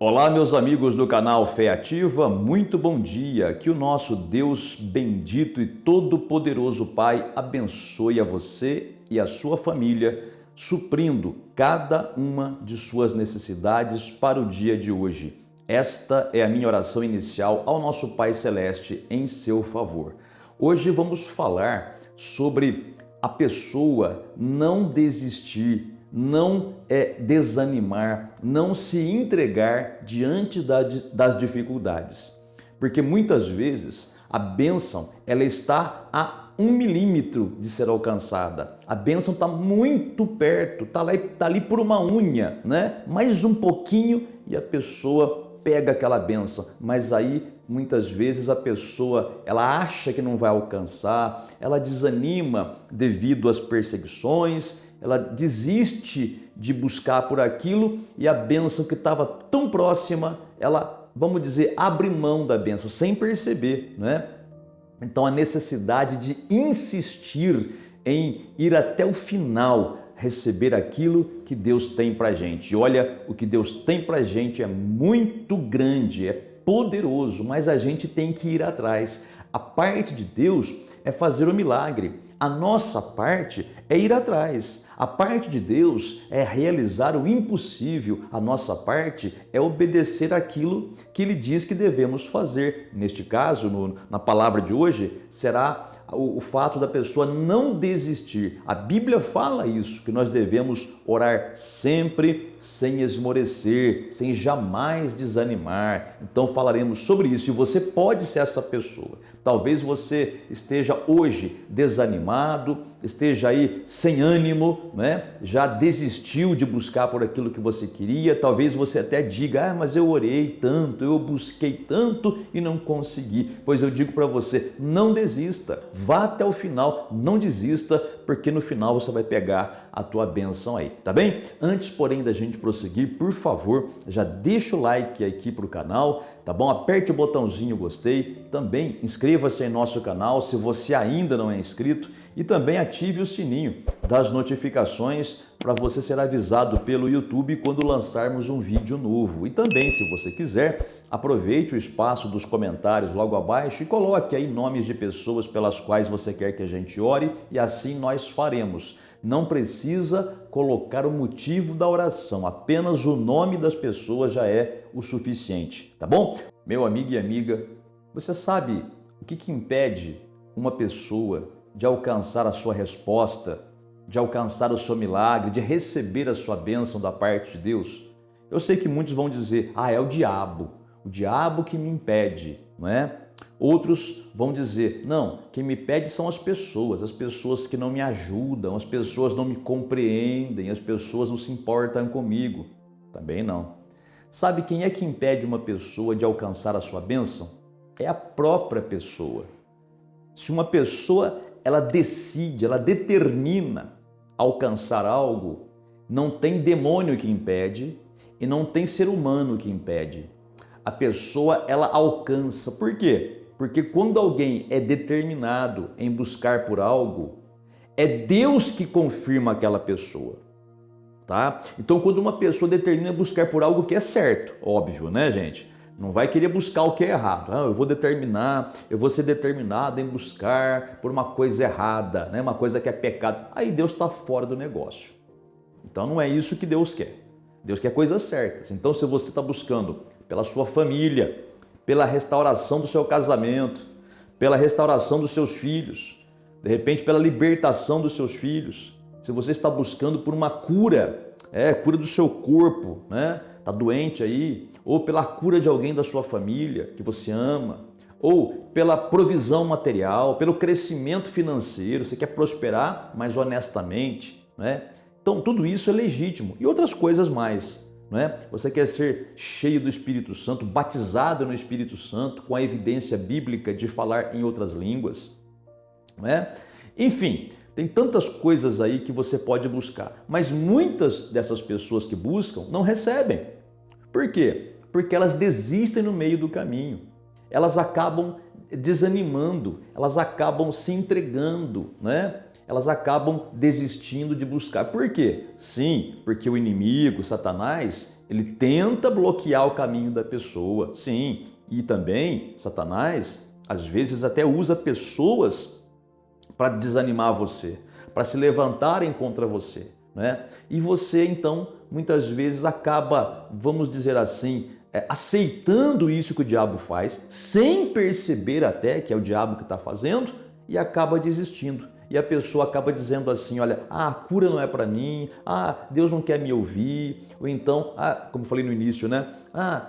Olá, meus amigos do canal Fé Ativa, muito bom dia. Que o nosso Deus bendito e todo-poderoso Pai abençoe a você e a sua família, suprindo cada uma de suas necessidades para o dia de hoje. Esta é a minha oração inicial ao nosso Pai Celeste em seu favor. Hoje vamos falar sobre a pessoa não desistir, não desanimar, não se entregar diante das dificuldades. Porque muitas vezes a bênção ela está a 1 milímetro de ser alcançada. A bênção está muito perto, tá ali por uma unha, né? Mais um pouquinho e a pessoa pega aquela bênção, mas aí muitas vezes a pessoa ela acha que não vai alcançar, ela desanima devido às perseguições, ela desiste de buscar por aquilo e a bênção que estava tão próxima, ela, vamos dizer, abre mão da bênção sem perceber, né? Então a necessidade de insistir em ir até o final, receber aquilo que Deus tem pra gente. E olha, o que Deus tem pra gente é muito grande, é poderoso, mas a gente tem que ir atrás. A parte de Deus é fazer o milagre. A nossa parte é ir atrás. A parte de Deus é realizar o impossível. A nossa parte é obedecer aquilo que Ele diz que devemos fazer. Neste caso, na palavra de hoje, será o fato da pessoa não desistir. A Bíblia fala isso, que nós devemos orar sempre sem esmorecer, sem jamais desanimar. Então falaremos sobre isso e você pode ser essa pessoa. Talvez você esteja hoje desanimado, esteja aí sem ânimo, né? Já desistiu de buscar por aquilo que você queria. Talvez você até diga, mas eu orei tanto, eu busquei tanto e não consegui. Pois eu digo para você, não desista, vá até o final, não desista, porque no final você vai pegar a tua bênção aí, tá bem? Antes, porém, da gente prosseguir, por favor, já deixa o like aqui pro canal, tá bom? Aperte o botãozinho gostei, também inscreva-se em nosso canal se você ainda não é inscrito e também ative o sininho das notificações para você ser avisado pelo YouTube quando lançarmos um vídeo novo. E também, se você quiser, aproveite o espaço dos comentários logo abaixo e coloque aí nomes de pessoas pelas quais você quer que a gente ore e assim nós faremos. Não precisa colocar o motivo da oração, apenas o nome das pessoas já é o suficiente, tá bom? Meu amigo e amiga, você sabe o que impede uma pessoa de alcançar a sua resposta, de alcançar o seu milagre, de receber a sua bênção da parte de Deus? Eu sei que muitos vão dizer, é o diabo que me impede, não é? Outros vão dizer, não, quem me pede são as pessoas que não me ajudam, as pessoas não me compreendem, as pessoas não se importam comigo. Também não. Sabe quem é que impede uma pessoa de alcançar a sua bênção? É a própria pessoa. Se uma pessoa, ela decide, ela determina alcançar algo, não tem demônio que impede e não tem ser humano que impede. A pessoa, ela alcança. Por quê? Porque quando alguém é determinado em buscar por algo, é Deus que confirma aquela pessoa, tá? Então, quando uma pessoa determina buscar por algo que é certo, óbvio, né, gente? Não vai querer buscar o que é errado. Eu vou ser determinado em buscar por uma coisa errada, né? Uma coisa que é pecado. Aí Deus está fora do negócio. Então, não é isso que Deus quer. Deus quer coisas certas. Então, se você está buscando pela sua família, pela restauração do seu casamento, pela restauração dos seus filhos, de repente pela libertação dos seus filhos, se você está buscando por uma cura, cura do seu corpo, né? Está doente aí, ou pela cura de alguém da sua família que você ama, ou pela provisão material, pelo crescimento financeiro, você quer prosperar, mas honestamente, né? Então tudo isso é legítimo e outras coisas mais. Não é? Você quer ser cheio do Espírito Santo, batizado no Espírito Santo, com a evidência bíblica de falar em outras línguas, não é? Enfim, tem tantas coisas aí que você pode buscar, mas muitas dessas pessoas que buscam não recebem. Por quê? Porque elas desistem no meio do caminho, elas acabam desanimando, elas acabam se entregando, né? elas acabam desistindo de buscar. Por quê? Sim, porque o inimigo, Satanás, ele tenta bloquear o caminho da pessoa. Sim, e também Satanás, às vezes até usa pessoas para desanimar você, para se levantarem contra você, né? E você, então, muitas vezes acaba, vamos dizer assim, aceitando isso que o diabo faz, sem perceber até que é o diabo que está fazendo, e acaba desistindo. E a pessoa acaba dizendo assim, olha, a cura não é para mim, Deus não quer me ouvir, ou então, como falei no início, né?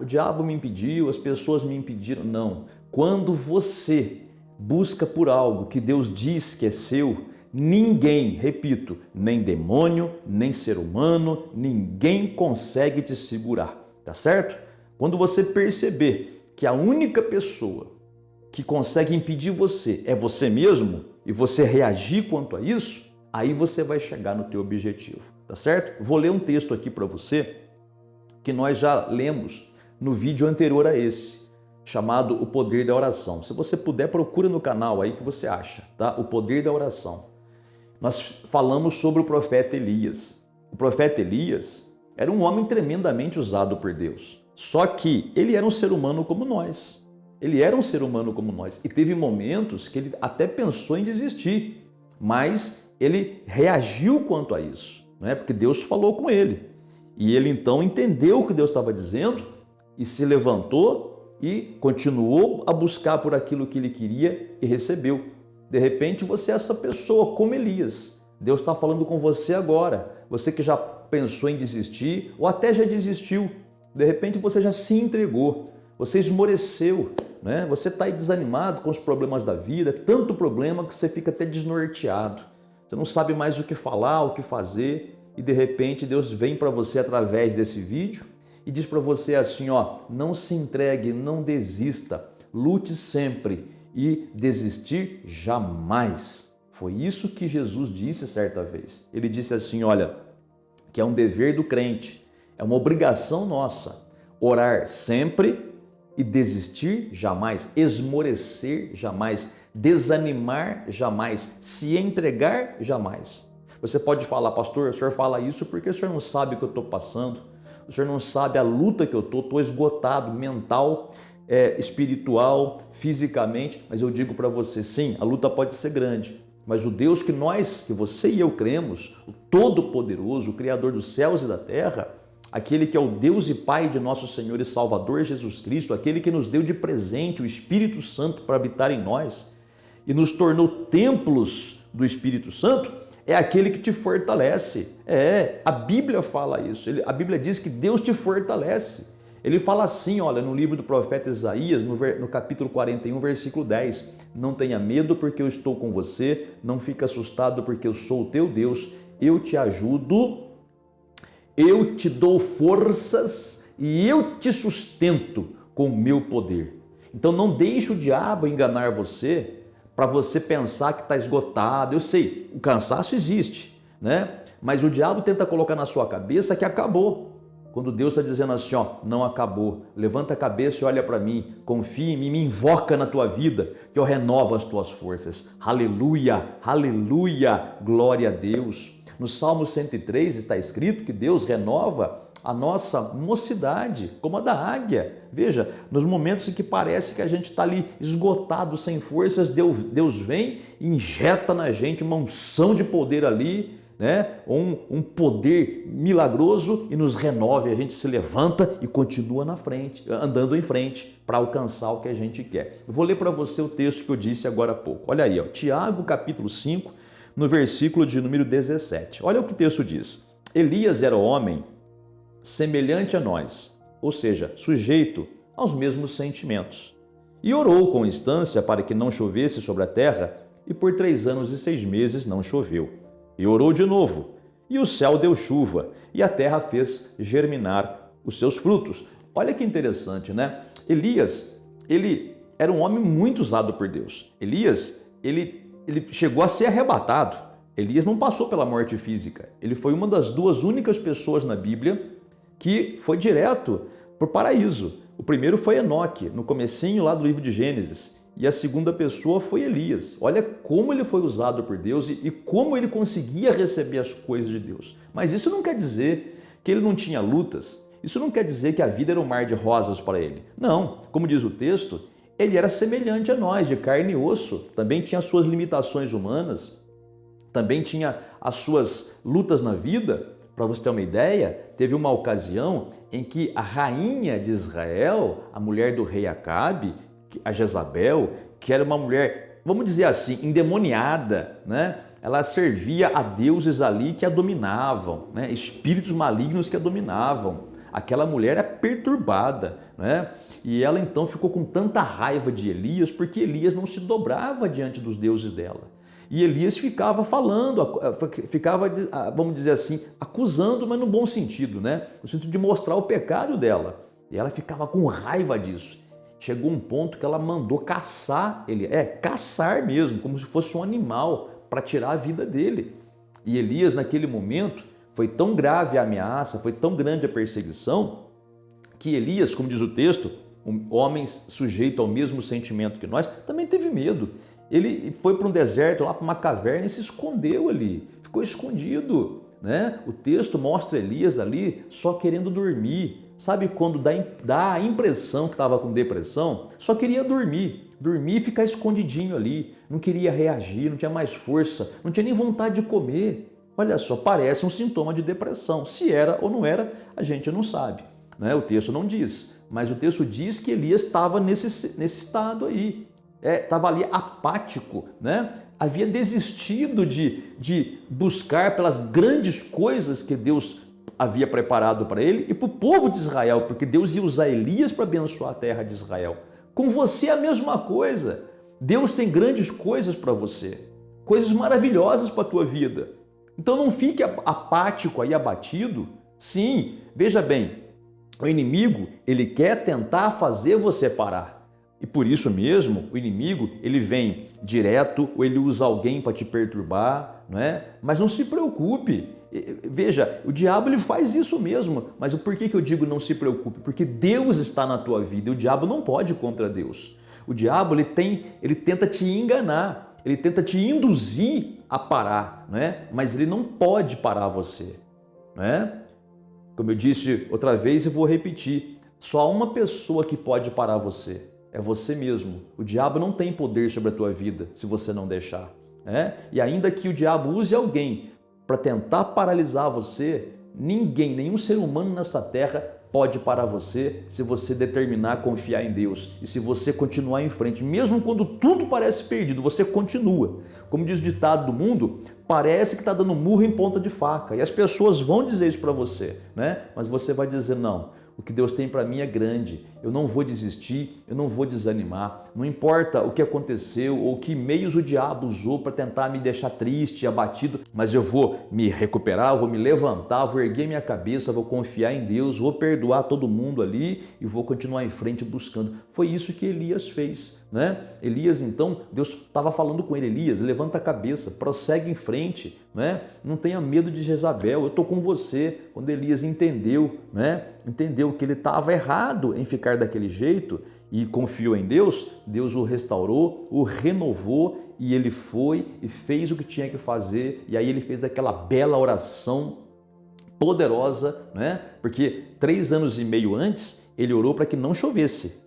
O diabo me impediu, as pessoas me impediram. Não, quando você busca por algo que Deus diz que é seu, ninguém, repito, nem demônio, nem ser humano, ninguém consegue te segurar, tá certo? Quando você perceber que a única pessoa que consegue impedir você é você mesmo e você reagir quanto a isso, aí você vai chegar no teu objetivo, tá certo? Vou ler um texto aqui para você que nós já lemos no vídeo anterior a esse, chamado O Poder da Oração. Se você puder, procura no canal aí que você acha, tá? O Poder da Oração. Nós falamos sobre o profeta Elias. O profeta Elias era um homem tremendamente usado por Deus. Só que ele era um ser humano como nós. Ele era um ser humano como nós. E teve momentos que ele até pensou em desistir. Mas ele reagiu quanto a isso, não é? Porque Deus falou com ele. E ele então entendeu o que Deus estava dizendo e se levantou e continuou a buscar por aquilo que ele queria e recebeu. De repente você é essa pessoa como Elias. Deus está falando com você agora. Você que já pensou em desistir ou até já desistiu. De repente você já se entregou. Você esmoreceu, né? Você está aí desanimado com os problemas da vida. Tanto problema que você fica até desnorteado. Você não sabe mais o que falar, o que fazer. E de repente Deus vem para você através desse vídeo e diz para você assim, ó, não se entregue, não desista, lute sempre e desistir jamais. Foi isso que Jesus disse certa vez. Ele disse assim, olha, que é um dever do crente, é uma obrigação nossa, orar sempre e desistir jamais, esmorecer jamais, desanimar jamais, se entregar jamais. Você pode falar, pastor, o senhor fala isso porque o senhor não sabe o que eu estou passando, o senhor não sabe a luta que eu estou esgotado, mental, espiritual, fisicamente, mas eu digo para você, sim, a luta pode ser grande, mas o Deus que você e eu cremos, o Todo-Poderoso, o Criador dos céus e da terra, aquele que é o Deus e Pai de nosso Senhor e Salvador Jesus Cristo, aquele que nos deu de presente o Espírito Santo para habitar em nós e nos tornou templos do Espírito Santo, é aquele que te fortalece. A Bíblia fala isso. A Bíblia diz que Deus te fortalece. Ele fala assim, olha, no livro do profeta Isaías, no capítulo 41, versículo 10. Não tenha medo porque eu estou com você, não fique assustado porque eu sou o teu Deus, eu te ajudo, eu te dou forças e eu te sustento com o meu poder. Então não deixe o diabo enganar você, para você pensar que está esgotado. Eu sei, o cansaço existe, né? Mas o diabo tenta colocar na sua cabeça que acabou. Quando Deus está dizendo assim, ó, não acabou. Levanta a cabeça e olha para mim, confia em mim, me invoca na tua vida, que eu renovo as tuas forças. Aleluia, aleluia, glória a Deus. No Salmo 103 está escrito que Deus renova a nossa mocidade, como a da águia. Veja, nos momentos em que parece que a gente está ali esgotado, sem forças, Deus vem e injeta na gente uma unção de poder ali, né? Um poder milagroso e nos renova, e a gente se levanta e continua na frente, andando em frente para alcançar o que a gente quer. Eu vou ler para você o texto que eu disse agora há pouco. Olha aí, ó, Tiago capítulo 5, no versículo de número 17. Olha o que o texto diz. Elias era homem semelhante a nós, ou seja, sujeito aos mesmos sentimentos. E orou com instância para que não chovesse sobre a terra, e por 3 anos e 6 meses não choveu. E orou de novo, e o céu deu chuva, e a terra fez germinar os seus frutos. Olha que interessante, né? Elias, ele era um homem muito usado por Deus. Elias, ele chegou a ser arrebatado. Elias não passou pela morte física. Ele foi uma das 2 únicas pessoas na Bíblia que foi direto para o paraíso. O primeiro foi Enoque, no comecinho lá do livro de Gênesis, e a segunda pessoa foi Elias. Olha como ele foi usado por Deus e como ele conseguia receber as coisas de Deus. Mas isso não quer dizer que ele não tinha lutas. Isso não quer dizer que a vida era um mar de rosas para ele. Não, como diz o texto, ele era semelhante a nós, de carne e osso. Também tinha as suas limitações humanas, também tinha as suas lutas na vida. Para você ter uma ideia, teve uma ocasião em que a rainha de Israel, a mulher do rei Acabe, a Jezabel, que era uma mulher, vamos dizer assim, endemoniada, né? Ela servia a deuses ali que a dominavam, né? Espíritos malignos que a dominavam. Aquela mulher é perturbada, né? E ela então ficou com tanta raiva de Elias porque Elias não se dobrava diante dos deuses dela. E Elias ficava falando, ficava, vamos dizer assim, acusando, mas no bom sentido, né? No sentido de mostrar o pecado dela. E ela ficava com raiva disso. Chegou um ponto que ela mandou caçar ele, caçar mesmo, como se fosse um animal, para tirar a vida dele. E Elias, naquele momento, foi tão grave a ameaça, foi tão grande a perseguição, que Elias, como diz o texto, um homem sujeito ao mesmo sentimento que nós, também teve medo. Ele foi para um deserto, lá para uma caverna e se escondeu ali, ficou escondido, né? O texto mostra Elias ali só querendo dormir. Sabe quando dá a impressão que estava com depressão? Só queria dormir e ficar escondidinho ali, não queria reagir, não tinha mais força, não tinha nem vontade de comer. Olha só, parece um sintoma de depressão. Se era ou não era, a gente não sabe, né? O texto não diz, mas o texto diz que Elias estava nesse estado aí. Estava ali apático, né? Havia desistido de buscar pelas grandes coisas que Deus havia preparado para ele e para o povo de Israel, porque Deus ia usar Elias para abençoar a terra de Israel. Com você é a mesma coisa. Deus tem grandes coisas para você, coisas maravilhosas para a tua vida. Então não fique apático aí, abatido. Sim, veja bem, o inimigo, ele quer tentar fazer você parar. E por isso mesmo, o inimigo, ele vem direto ou ele usa alguém para te perturbar, não é? Mas não se preocupe. Veja, o diabo ele faz isso mesmo. Mas por que eu digo não se preocupe? Porque Deus está na tua vida e o diabo não pode ir contra Deus. O diabo ele tenta te enganar, ele tenta te induzir a parar, não é? Mas ele não pode parar você, não é? Como eu disse outra vez e vou repetir, só há uma pessoa que pode parar você. É você mesmo. O diabo não tem poder sobre a tua vida se você não deixar, né? E ainda que o diabo use alguém para tentar paralisar você, ninguém, nenhum ser humano nessa terra pode parar você se você determinar a confiar em Deus e se você continuar em frente. Mesmo quando tudo parece perdido, você continua. Como diz o ditado do mundo, parece que está dando murro em ponta de faca. E as pessoas vão dizer isso para você, né? Mas você vai dizer não. O que Deus tem para mim é grande, eu não vou desistir, eu não vou desanimar, não importa o que aconteceu ou que meios o diabo usou para tentar me deixar triste, abatido, mas eu vou me recuperar, vou me levantar, vou erguer minha cabeça, vou confiar em Deus, vou perdoar todo mundo ali e vou continuar em frente buscando. Foi isso que Elias fez, né? Elias então, Deus estava falando com ele, Elias, levanta a cabeça, prossegue em frente, né? Não tenha medo de Jezabel, eu estou com você. Quando Elias entendeu, né? Entendeu que ele estava errado em ficar daquele jeito e confiou em Deus, Deus o restaurou, o renovou e ele foi e fez o que tinha que fazer. E aí ele fez aquela bela oração poderosa, né? Porque 3 anos e meio antes ele orou para que não chovesse.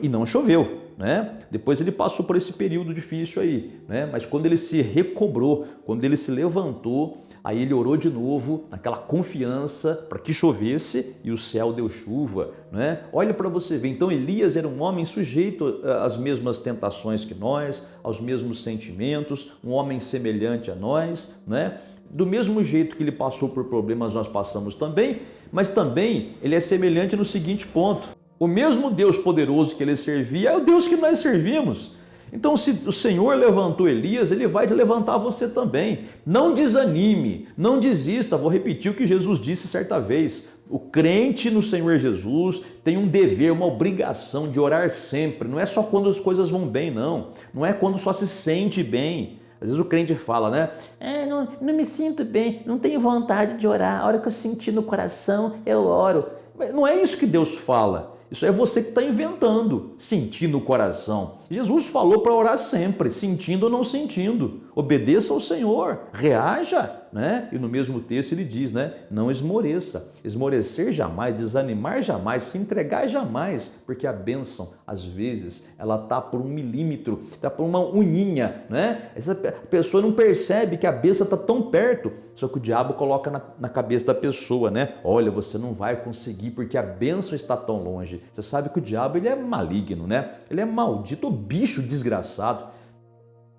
E não choveu, né? Depois ele passou por esse período difícil aí, né? Mas quando ele se recobrou, quando ele se levantou, aí ele orou de novo, naquela confiança para que chovesse e o céu deu chuva, né? Olha para você ver, então Elias era um homem sujeito às mesmas tentações que nós, aos mesmos sentimentos, um homem semelhante a nós, né? Do mesmo jeito que ele passou por problemas, nós passamos também, mas também ele é semelhante no seguinte ponto. O mesmo Deus poderoso que ele servia é o Deus que nós servimos. Então, se o Senhor levantou Elias, ele vai te levantar você também. Não desanime, não desista. Vou repetir o que Jesus disse certa vez. O crente no Senhor Jesus tem um dever, uma obrigação de orar sempre. Não é só quando as coisas vão bem, não. Não é quando só se sente bem. Às vezes o crente fala, né? Não me sinto bem, não tenho vontade de orar. A hora que eu sentir no coração, eu oro. Mas não é isso que Deus fala. Isso é você que está inventando, sentir no coração. Jesus falou para orar sempre, sentindo ou não sentindo. Obedeça ao Senhor, reaja, né? E no mesmo texto ele diz, né? Não esmoreça. Esmorecer jamais, desanimar jamais, se entregar jamais, porque a bênção, às vezes, ela está por 1 milímetro, está por uma uninha, né? Essa pessoa não percebe que a bênção está tão perto, só que o diabo coloca na cabeça da pessoa, né? Olha, você não vai conseguir porque a bênção está tão longe. Você sabe que o diabo, ele é maligno, né? Ele é maldito, o bicho desgraçado,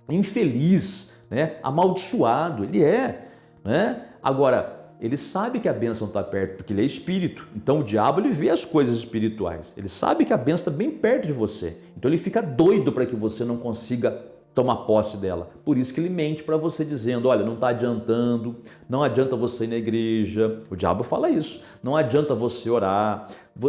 infeliz, né? Amaldiçoado, ele é, né? Agora, ele sabe que a bênção está perto, porque ele é espírito. Então o diabo, ele vê as coisas espirituais. Ele sabe que a bênção está bem perto de você. Então ele fica doido para que você não consiga tomar posse dela. Por isso que ele mente para você dizendo, olha, não está adiantando, não adianta você ir na igreja. O diabo fala isso. Não adianta você orar,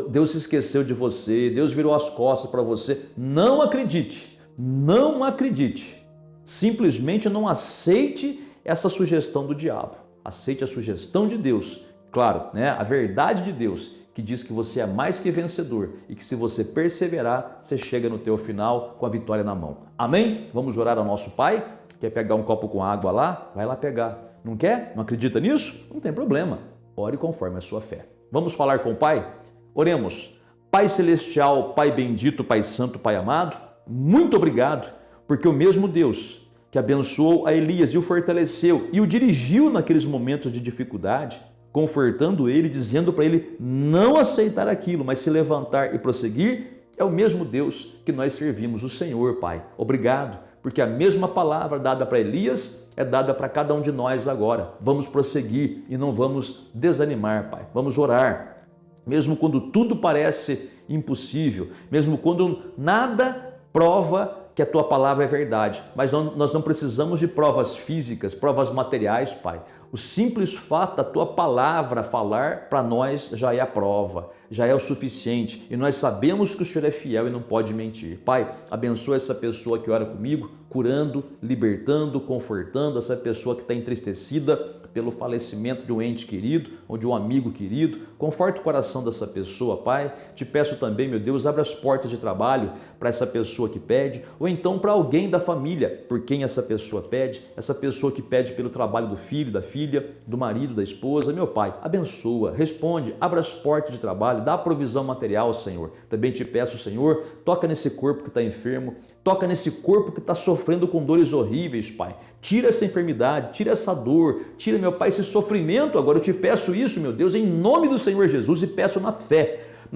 Deus se esqueceu de você, Deus virou as costas para você. Não acredite, não acredite. Simplesmente não aceite essa sugestão do diabo. Aceite a sugestão de Deus. Claro, né? A verdade de Deus, que diz que você é mais que vencedor e que se você perseverar, você chega no teu final com a vitória na mão. Amém? Vamos orar ao nosso Pai? Quer pegar um copo com água lá? Vai lá pegar. Não quer? Não acredita nisso? Não tem problema. Ore conforme a sua fé. Vamos falar com o Pai? Oremos. Pai celestial, Pai bendito, Pai santo, Pai amado, muito obrigado, porque o mesmo Deus que abençoou a Elias e o fortaleceu e o dirigiu naqueles momentos de dificuldade, confortando ele, dizendo para ele não aceitar aquilo, mas se levantar e prosseguir, é o mesmo Deus que nós servimos, o Senhor, Pai. Obrigado, porque a mesma palavra dada para Elias é dada para cada um de nós agora. Vamos prosseguir e não vamos desanimar, Pai. Vamos orar, mesmo quando tudo parece impossível, mesmo quando nada prova que a tua palavra é verdade, mas nós não precisamos de provas físicas, provas materiais, Pai. O simples fato da tua palavra falar para nós já é a prova, já é o suficiente e nós sabemos que o Senhor é fiel e não pode mentir. Pai, abençoa essa pessoa que ora comigo, curando, libertando, confortando essa pessoa que está entristecida pelo falecimento de um ente querido ou de um amigo querido. Conforta o coração dessa pessoa, Pai. Te peço também, meu Deus, abre as portas de trabalho para essa pessoa que pede ou então para alguém da família por quem essa pessoa pede, essa pessoa que pede pelo trabalho do filho, da filha, do marido, da esposa. Meu Pai, abençoa, responde, abre as portas de trabalho, dá provisão material, Senhor. Também te peço, Senhor, toca nesse corpo que está enfermo, toca nesse corpo que está sofrendo com dores horríveis, Pai. Tira essa enfermidade, tira essa dor, tira, meu Pai, esse sofrimento. Agora eu te peço isso, meu Deus, em nome do Senhor Jesus, e peço na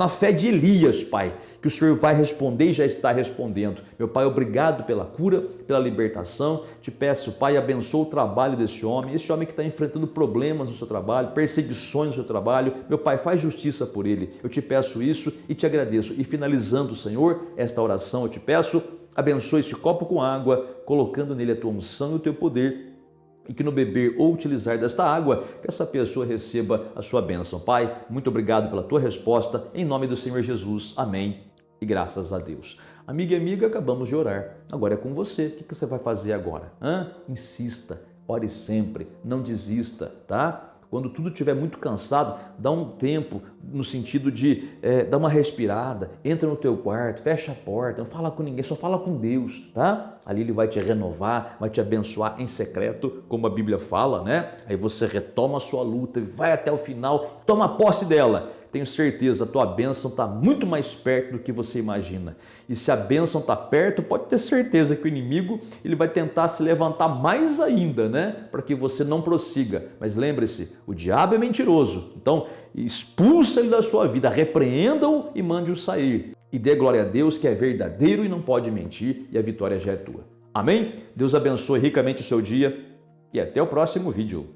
fé de Elias, Pai, que o Senhor vai responder e já está respondendo. Meu Pai, obrigado pela cura, pela libertação. Te peço, Pai, abençoa o trabalho desse homem, esse homem que está enfrentando problemas no seu trabalho, perseguições no seu trabalho. Meu Pai, faz justiça por ele. Eu te peço isso e te agradeço. E finalizando, Senhor, esta oração, eu te peço, abençoa esse copo com água, colocando nele a tua unção e o teu poder, e que no beber ou utilizar desta água, que essa pessoa receba a sua bênção. Pai, muito obrigado pela tua resposta, em nome do Senhor Jesus. Amém. E graças a Deus. Amiga e amiga, acabamos de orar. Agora é com você. O que você vai fazer agora? Insista, ore sempre, não desista, tá? Quando tudo estiver muito cansado, dá um tempo no sentido de dar uma respirada, entra no teu quarto, fecha a porta, não fala com ninguém, só fala com Deus, tá? Ali Ele vai te renovar, vai te abençoar em secreto, como a Bíblia fala, né? Aí você retoma a sua luta, vai até o final, toma posse dela. Tenho certeza, a tua bênção está muito mais perto do que você imagina. E se a bênção está perto, pode ter certeza que o inimigo ele vai tentar se levantar mais ainda, né? Para que você não prossiga. Mas lembre-se, o diabo é mentiroso. Então, expulsa ele da sua vida, repreenda-o e mande-o sair. E dê glória a Deus que é verdadeiro e não pode mentir e a vitória já é tua. Amém? Deus abençoe ricamente o seu dia e até o próximo vídeo.